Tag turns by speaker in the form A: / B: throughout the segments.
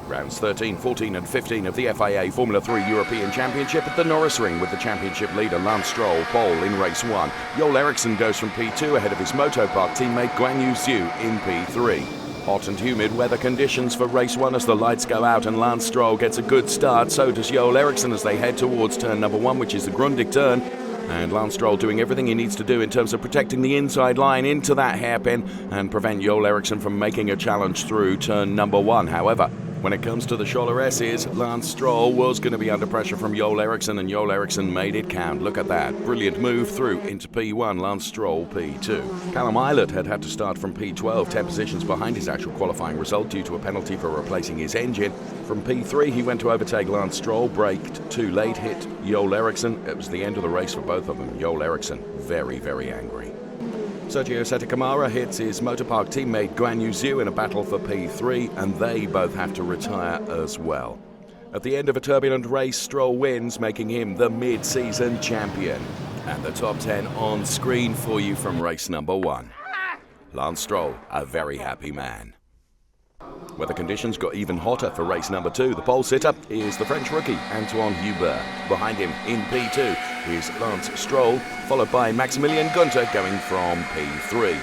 A: Rounds 13, 14 and 15 of the FIA Formula 3 European Championship at the Norisring with the championship leader Lance Stroll pole in race 1. Joel Eriksson goes from P2 ahead of his Motopark teammate Guan Yu Zhu in P3. Hot and humid weather conditions for race 1 as the lights go out and Lance Stroll gets a good start. So does Joel Eriksson as they head towards turn number 1, which is the Grundig turn. And Lance Stroll doing everything he needs to do in terms of protecting the inside line into that hairpin and prevent Joel Eriksson from making a challenge through turn number 1. However, when it comes to the Scholler-S's, Lance Stroll was going to be under pressure from Joel Eriksson, and Joel Eriksson made it count. Look at that. Brilliant move through into P1, Lance Stroll P2. Callum Ilott had to start from P12, 10 positions behind his actual qualifying result due to a penalty for replacing his engine. From P3, he went to overtake Lance Stroll, braked too late, hit Joel Eriksson. It was the end of the race for both of them. Joel Eriksson very, very angry. Sergio Sette hits his Motopark teammate Guan Yu Zhu in a battle for P3, and they both have to retire as well. At the end of a turbulent race, Stroll wins, making him the mid-season champion. And the top 10 on screen for you from race number 1. Lance Stroll, a very happy man. Weather conditions got even hotter for race number 2. The pole sitter is the French rookie Antoine Hubert. Behind him in P2 is Lance Stroll, followed by Maximilian Günther going from P3.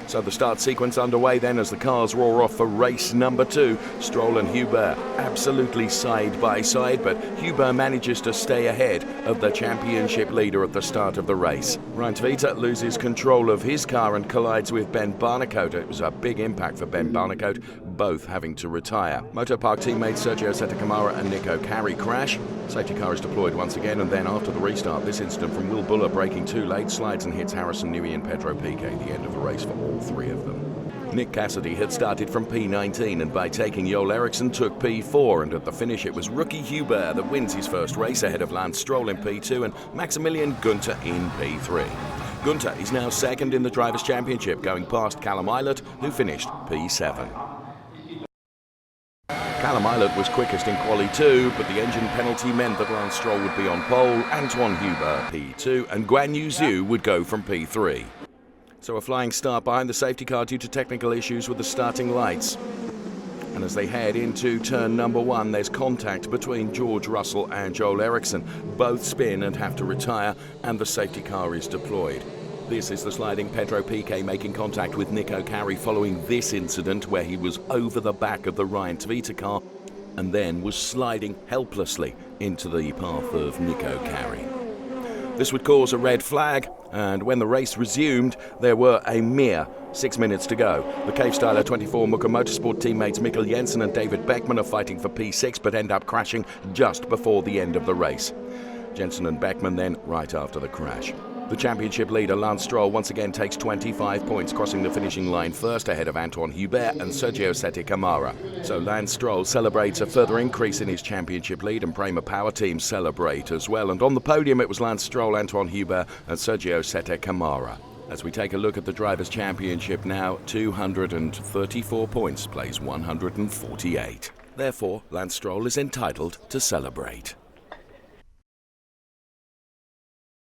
A: So the start sequence underway then as the cars roar off for race number 2. Stroll and Hubert absolutely side by side, but Hubert manages to stay ahead of the championship leader at the start of the race. Ryan Tvita loses control of his car and collides with Ben Barnicoat. It was a big impact for Ben Barnicoat, both having to retire. Motopark teammates Sergio Sette and Nico Carey crash. Safety car is deployed once again, and then after the restart, this incident from Will Buller braking too late slides and hits Harrison Newey and Pedro Piquet, the end of the race for all 3 of them. Nick Cassidy had started from P19 and by taking Joel Eriksson took P4, and at the finish it was rookie Hubert that wins his first race ahead of Lance Stroll in P2 and Maximilian Günther in P3. Günther is now second in the Drivers' Championship, going past Callum Ilott, who finished P7. Callum Ilott was quickest in Quali 2, but the engine penalty meant that Lance Stroll would be on pole, Antoine Hubert P2, and Guan Yu Zhu would go from P3. So a flying start behind the safety car due to technical issues with the starting lights. And as they head into turn number 1, there's contact between George Russell and Joel Eriksson. Both spin and have to retire, and the safety car is deployed. This is the sliding Pedro Piquet making contact with Nico Carey following this incident where he was over the back of the Ryan Tvita car and then was sliding helplessly into the path of Nico Carey. This would cause a red flag, and when the race resumed, there were a mere 6 minutes to go. The Cave Styler 24 Muka Motorsport teammates Mikkel Jensen and David Beckman are fighting for P6 but end up crashing just before the end of the race. Jensen and Beckman then right after the crash. The championship leader Lance Stroll once again takes 25 points, crossing the finishing line first ahead of Antoine Hubert and Sergio Sette. So Lance Stroll celebrates a further increase in his championship lead, and Prema Power Team celebrate as well. And on the podium it was Lance Stroll, Antoine Hubert and Sergio Sette. As we take a look at the Drivers' Championship now, 234 points plays 148. Therefore, Lance Stroll is entitled to celebrate.